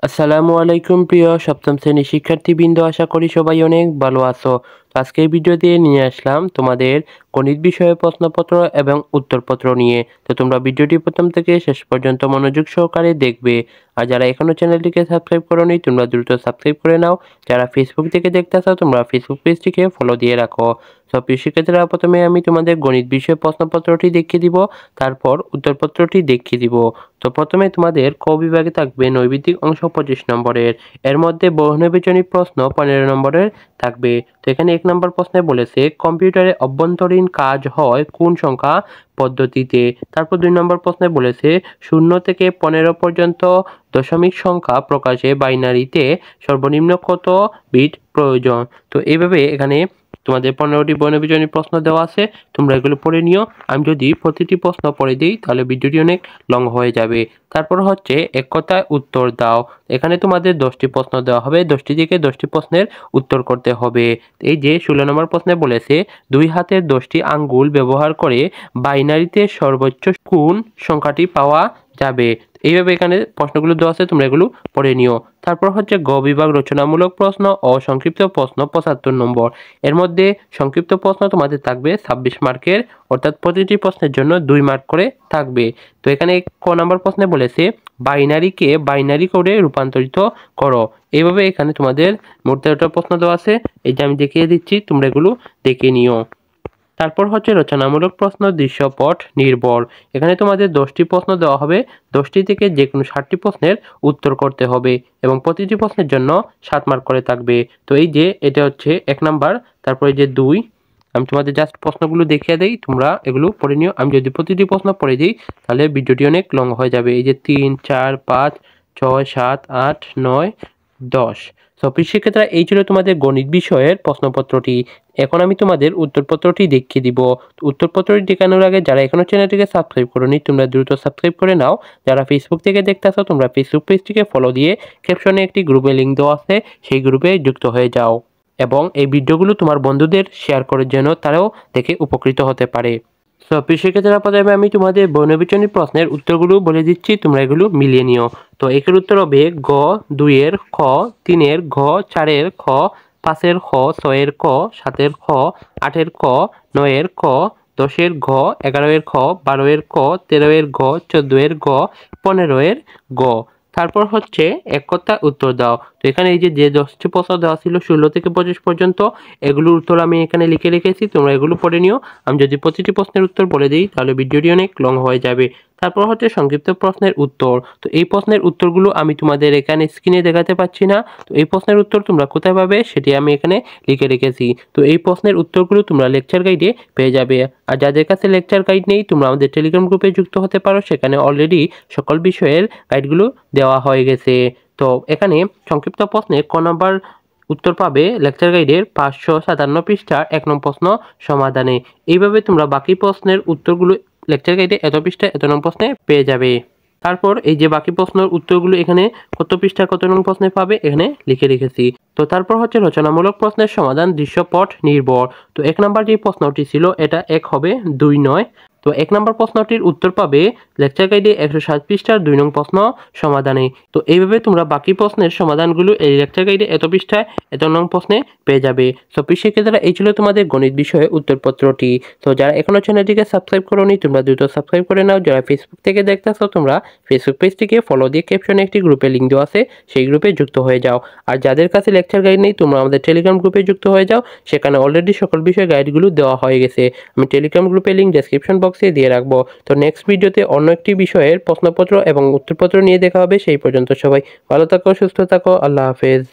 আসসালামু আলাইকুম প্রিয় সপ্তম শ্রেণীর শিক্ষার্থীবৃন্দ, আশা করি সবাই অনেক ভালো আছো। তো আজকে এই ভিডিওতে নিয়ে আসলাম তোমাদের গণিত বিষয়ে প্রশ্নপত্র এবং উত্তরপত্র নিয়ে। তো তোমরা ভিডিওটি প্রথম থেকে শেষ পর্যন্ত মনোযোগ সহকারে দেখবে। আর যারা এখনো চ্যানেলটিকে সাবস্ক্রাইব করোনি তোমরা দ্রুত সাবস্ক্রাইব করে নাও। যারা ফেসবুক থেকে দেখতেছো তোমরা ফেসবুক পেজটিকে ফলো দিয়ে রাখো। সব শিক্ষার্থীরা, প্রথমে আমি তোমাদের গণিত বিষয়ে প্রশ্নপত্রটি দেখিয়ে দিব, তারপর উত্তরপত্রটি দেখিয়ে দিব। তো প্রথমে তোমাদের ক বিভাগে থাকবে নৈবিত্তিক অংশ 25 নম্বরের, এর মধ্যে বহুনির্বাচনী প্রশ্ন 15 নম্বরের থাকবে। তো এখানে 1 নম্বর প্রশ্নে বলেছে কম্পিউটারে অভ্যন্তরীণ কাজ হয় কোন সংখ্যা পদ্ধতিতে। তারপর 2 নম্বর প্রশ্নে বলেছে 0 থেকে 15 পর্যন্ত দশমিক সংখ্যা প্রকাশে বাইনারিতে সর্বনিম্ন কত বিট প্রয়োজন। তো এইভাবে এখানে তোমাদের 15টি বহুনির্বাচনী প্রশ্ন দেওয়া আছে, তোমরা এগুলো পড়ে নিও। আমি যদি প্রতিটি প্রশ্ন পড়ে দিই তাহলে ভিডিওটি অনেক লং হয়ে যাবে। তারপর হচ্ছে এক কথায় উত্তর দাও। এখানে তোমাদের 10টি প্রশ্ন দেওয়া হবে, 10টি থেকে 10টি প্রশ্নের উত্তর করতে হবে। এই যে 16 নম্বর প্রশ্নে বলেছে 2 হাতের 10টি আঙ্গুল ব্যবহার করে বাইনারিতে সর্বোচ্চ কোন সংখ্যাটি পাওয়া যাবে। এইভাবে এখানে প্রশ্নগুলো দেওয়া আছে, তোমরা এগুলো পড়ে নিও। তারপর হচ্ছে গ বিভাগ রচনামূলক প্রশ্ন ও সংক্ষিপ্ত প্রশ্ন 75 নম্বর, এর মধ্যে সংক্ষিপ্ত প্রশ্ন তোমাদের থাকবে 26 মার্কের, অর্থাৎ প্রতিটি প্রশ্নের জন্য 2 মার্ক করে থাকবে। তো এখানে ক নম্বর প্রশ্নে বলেছে বাইনারিকে বাইনারি কোডে রূপান্তরিত করো। এইভাবে এখানে তোমাদের মোট 13টা প্রশ্ন দেওয়া আছে, এই যে আমি দেখিয়ে দিচ্ছি, তোমরা এগুলো দেখে নিও। তারপর হচ্ছে রচনামূলক প্রশ্ন দৃশ্যপট নির্ভর। এখানে তোমাদের 10টি প্রশ্ন দেওয়া হবে, 10টি থেকে যে কোনো 7টি প্রশ্নের উত্তর করতে হবে এবং প্রতিটি প্রশ্নের জন্য 7 মার্ক করে থাকবে। তো এই যে এটা হচ্ছে 1 নাম্বার, তারপরে যে 2, আমি তোমাদের জাস্ট প্রশ্নগুলো দেখিয়ে দেই, তোমরা এগুলো পড়ে নিও। আমি যদি প্রতিটি প্রশ্ন পড়ে দিই তাহলে ভিডিওটি অনেক লং হয়ে যাবে। এই যে 3, 4, 5, 6, 7, 8, 9, 10। তো শিক্ষার্থীরা, এই ছিল তোমাদের গণিত বিষয়ের প্রশ্নপত্রটি। এখন আমি তোমাদের উত্তরপত্রটি দেখিয়ে দিব। উত্তরপত্রটি দেখানোর আগে যারা এখনো চ্যানেলটিকে সাবস্ক্রাইব করোনি তোমরা দ্রুত সাবস্ক্রাইব করে নাও। যারা ফেসবুক থেকে দেখতেছো তোমরা ফেসবুক পেজটিকে ফলো দিয়ে ক্যাপশনে একটি গ্রুপের লিঙ্ক দেওয়া আছে, সেই গ্রুপে যুক্ত হয়ে যাও এবং এই ভিডিওগুলো তোমার বন্ধুদের শেয়ার করে যেন তারাও দেখে উপকৃত হতে পারে। সো শিক্ষার্থীরা, প্রথমে আমি তোমাদের বহুনির্বাচনী প্রশ্নের উত্তরগুলো বলে দিচ্ছি, তোমরা এগুলো মিলিয়ে নিও। তো একের উত্তর হবে গ 2 এর খ, 3 এর ঘ, 4 এর খ, 5 এর খ, 6 এর ক, 7 এর খ, 8 এর ক, 9 এর ক, 10 এর ঘ, 11 এর খ, 12 এর ক, 13 এর ঘ, 14 এর ঘ, 15 এর গ। তারপর হচ্ছে এক কথা উত্তর দাও। তো এখানে এই যে 10টি প্রশ্ন দেওয়া ছিল 16 থেকে 25 পর্যন্ত, এগুলোর উত্তর আমি এখানে লিখে রেখেছি, তোমরা এগুলো পড়ে নিও। আমি যদি প্রতিটি প্রশ্নের উত্তর বলে দিই তাহলে ভিডিওটি অনেক লং হয়ে যাবে। তারপর হচ্ছে সংক্ষিপ্ত প্রশ্নের উত্তর। তো এই প্রশ্নের উত্তরগুলো আমি তোমাদের এখানে স্ক্রিনে দেখাতে পাচ্ছি না। তো এই প্রশ্নের উত্তর তোমরা কোথায় পাবে সেটি আমি এখানে লিখে রেখেছি। তো এই প্রশ্নের উত্তরগুলো তোমরা লেকচার গাইডে পেয়ে যাবে। আর যাদের কাছে লেকচার গাইড নেই তোমরা আমাদের টেলিগ্রাম গ্রুপে যুক্ত হতে পারো, সেখানে অলরেডি সকল বিষয়ের গাইডগুলো দেওয়া হয়ে গেছে। তো এখানে সংক্ষিপ্ত প্রশ্নে ক নম্বর উত্তর পাবে লেকচার গাইডের 557 পৃষ্ঠার 1 নং প্রশ্ন সমাধানে। এইভাবে তোমরা বাকি প্রশ্নের উত্তরগুলো লেকচার গাইডে এত পৃষ্ঠা এত নং প্রশ্নে পেয়ে যাবে। তারপর এই যে বাকি প্রশ্নের উত্তরগুলো এখানে কত পৃষ্ঠা কত নং প্রশ্নে পাবে এখানে লিখে রেখেছি। তো তারপর হচ্ছে রচনামূলক প্রশ্নের সমাধান দৃশ্যপট নির্ভর। তো 1 নম্বর যে প্রশ্নটি ছিল এটা 1 হবে, 2 নয়। তো 1 নম্বর প্রশ্নটির উত্তর পাবে লেকচার গাইডে 107 পৃষ্ঠার 2 নং প্রশ্ন সমাধানে। তো এইভাবে তোমরা বাকি প্রশ্নের সমাধানগুলো এই লেকচার গাইডে এত পৃষ্ঠায় এত নং প্রশ্নে পেয়ে যাবে। সো শিক্ষার্থীরা, এই ছিল তোমাদের গণিত বিষয়ে উত্তরপত্রটি। তো যারা এখনো চ্যানেলটিকে সাবস্ক্রাইব করোনি তোমরা দ্রুত সাবস্ক্রাইব করে নাও। যারা ফেসবুক থেকে দেখতেছো তোমরা ফেসবুক পেজটিকে ফলো দিয়ে ক্যাপশনে একটি গ্রুপের লিঙ্ক দেওয়া আছে, সেই গ্রুপে যুক্ত হয়ে যাও। আর যাদের কাছে লেকচার গাইড নেই তোমরা আমাদের টেলিগ্রাম গ্রুপে যুক্ত হয়ে যাও, সেখানে অলরেডি সকল বিষয় গাইডগুলো দেওয়া হয়ে গেছে। আমি টেলিগ্রাম গ্রুপের লিঙ্ক ডেসক্রিপশন বক্সে দিয়ে রাখবো। তো নেক্সট ভিডিওতে অন্য একটি বিষয়ের প্রশ্নপত্র এবং উত্তরপত্র নিয়ে দেখা হবে। সেই পর্যন্ত সবাই ভালো থাকো, সুস্থ থাকো, আল্লাহ হাফেজ।